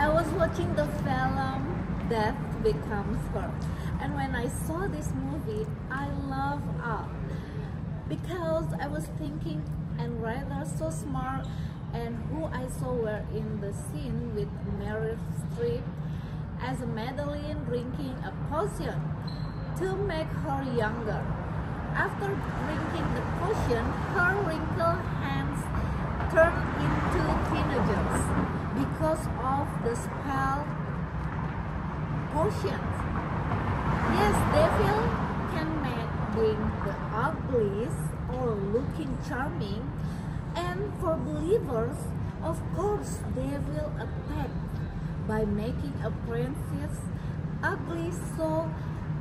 I was watching the film Death Becomes Her, and when I saw this movie, I love art because I was thinking, and rather so smart, and who I saw were in the scene with Meryl Streep as Madeline drinking a potion to make her younger. After drinking the potion, her wrinkled hands turned into teenagers because of the spell potions. Yes, devil can make being the ugliest or looking charming, and for believers, of course, they will attack by making appearances ugly so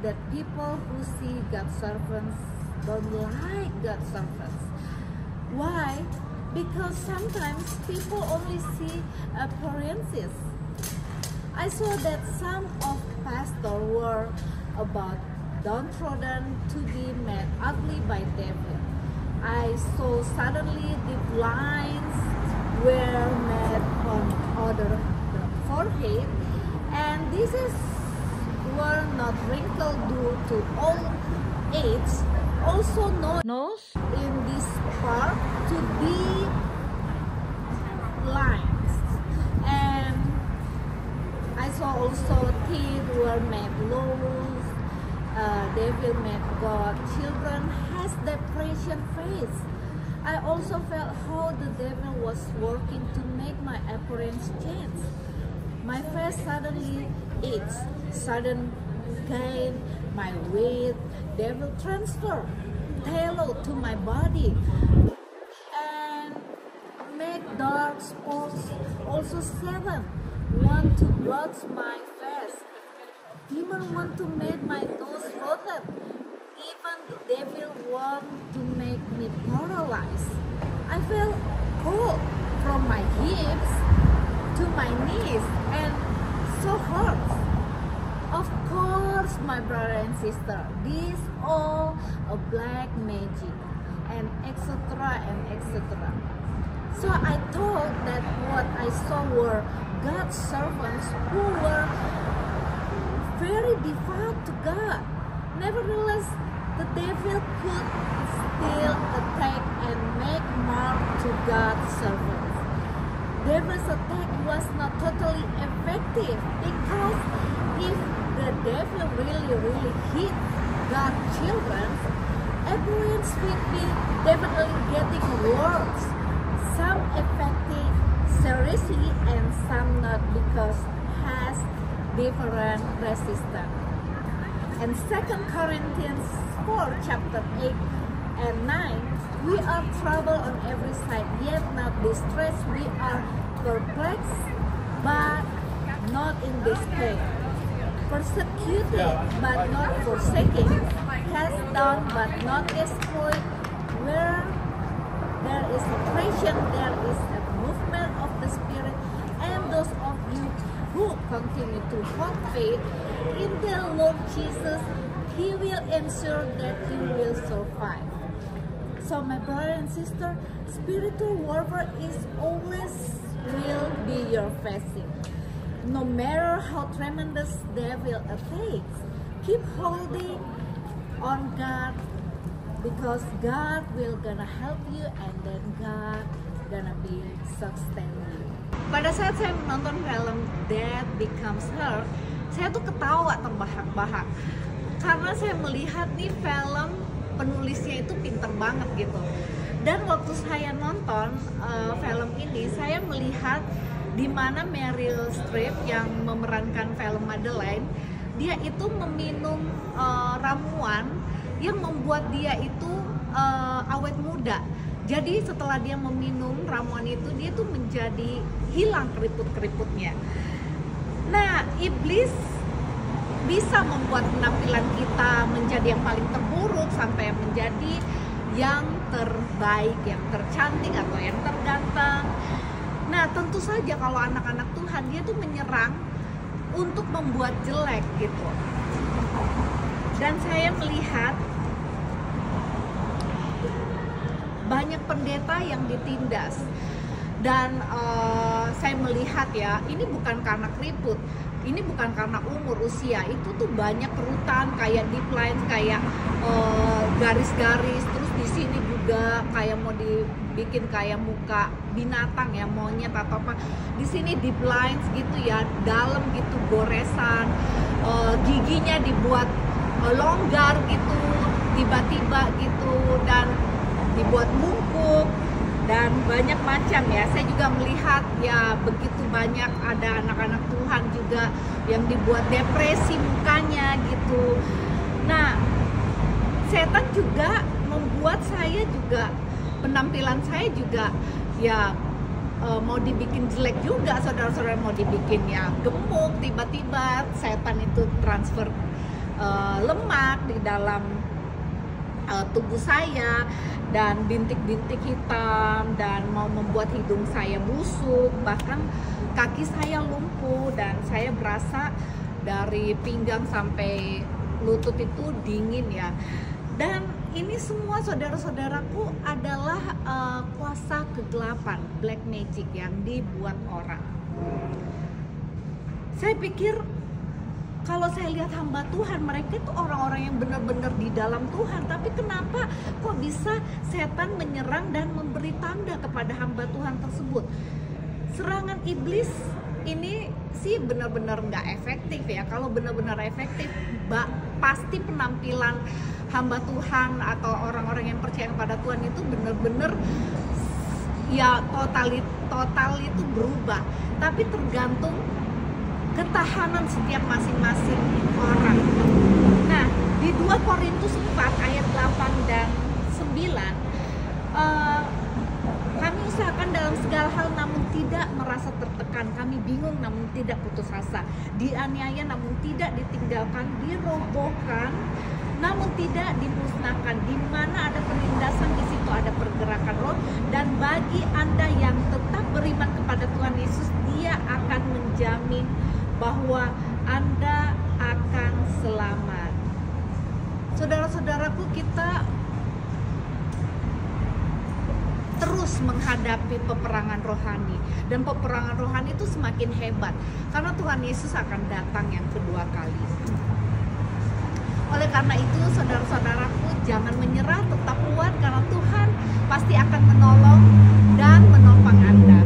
that people who see God's servants don't like God's servants. Why? Because sometimes people only see appearances. I saw that some of pastors were about downtrodden to be made ugly by devil. I saw suddenly the lines were made on other forehead, and this is were not wrinkled due to old age. Also nose in this part to be lines, and I saw also teeth were made loose. Devil made God children has depression face. I also felt how the devil was working to make my appearance change. My face suddenly itch, sudden gain my weight. Devil transfer tailor to my body and make dark spots. Also 7 want to blot my face. Demon want to make my nose rotten. Even the devil want to make me paralyzed. I felt cold from my hips to my knees and so hurt. Of course, my brother and sister, this all a black magic and etc. and etc. So I thought that what I saw were God's servants who were very devout to God. Nevertheless, the devil could still attack and make mark to God's servants. Devil's attack was not totally effective because if the devil really hit God's children, appearance will be definitely getting worse. Some effective seriously and some not because has different resistance. And 2 Corinthians 4 chapter 8 and 9, we are troubled on every side, yet not distressed. We are perplexed, but not in despair. Persecuted, but not forsaken. Cast down, but not destroyed. Where there is oppression, there is a movement of the Spirit. And those of you who continue to hold faith in the Lord Jesus, He will ensure that you will survive. So my brother and sister, spiritual warfare is always will be your facing. No matter how tremendous devil attacks, keep holding on God because God will gonna help you and then God gonna be sustain you. Pada saat saya menonton film Death Becomes Her, saya tuh ketawa terbahak-bahak karena saya melihat nih film penulisnya itu pinter banget gitu. Dan waktu saya nonton film ini, saya melihat di mana Meryl Streep yang memerankan film Madeline, dia itu meminum ramuan yang membuat dia itu awet muda. Jadi setelah dia meminum ramuan itu, dia tuh menjadi hilang keriput-keriputnya. Nah, iblis bisa membuat penampilan kita menjadi yang paling terburuk sampai menjadi yang terbaik, yang tercantik atau yang terganteng. Nah, tentu saja kalau anak-anak Tuhan, dia tuh menyerang untuk membuat jelek gitu. Dan saya melihat banyak pendeta yang ditindas. Dan saya melihat ya, ini bukan karena keriput, ini bukan karena umur usia, itu tuh banyak kerutan kayak deep lines, kayak garis-garis, terus di sini juga kayak mau dibikin kayak muka binatang ya, monyet atau apa, di sini deep lines gitu ya, dalam gitu, goresan, giginya dibuat longgar gitu tiba-tiba gitu, dan dibuat mungkuk dan banyak macam ya. Saya juga melihat ya begitu banyak ada anak-anak Tuhan juga yang dibuat depresi mukanya gitu. Nah, setan juga membuat saya juga, penampilan saya juga ya mau dibikin jelek juga, saudara-saudara, mau dibikin ya gemuk, tiba-tiba setan itu transfer lemak di dalam tubuh saya, dan bintik-bintik hitam, dan mau membuat hidung saya busuk, bahkan kaki saya lumpuh, dan saya berasa dari pinggang sampai lutut itu dingin ya. Dan ini semua, saudara-saudaraku, adalah kuasa kegelapan, black magic yang dibuat orang. Saya pikir kalau saya lihat hamba Tuhan, mereka itu orang-orang yang benar-benar di dalam Tuhan, tapi kenapa kok bisa setan menyerang dan memberi tanda kepada hamba Tuhan tersebut? Serangan iblis ini sih benar-benar nggak efektif ya. Kalau benar-benar efektif, pasti penampilan hamba Tuhan atau orang-orang yang percaya kepada Tuhan itu benar-benar ya total itu berubah. Tapi tergantung ketahanan setiap masing-masing orang. Nah, di 2 Korintus 4 ayat 8 dan 9, kami usahakan dalam segala hal namun tidak merasa tertekan, kami bingung namun tidak putus asa, dianiaya namun tidak ditinggalkan, dirobohkan namun tidak dimusnahkan. Di mana ada penindasan, di situ ada pergerakan roh. Dan bagi Anda yang tetap beriman kepada Tuhan Yesus, Dia akan menjamin bahwa Anda akan selamat. Saudara-saudaraku, kita terus menghadapi peperangan rohani, dan peperangan rohani itu semakin hebat karena Tuhan Yesus akan datang yang kedua kali. Oleh karena itu, saudara-saudaraku, jangan menyerah, tetap kuat karena Tuhan pasti akan menolong dan menopang Anda.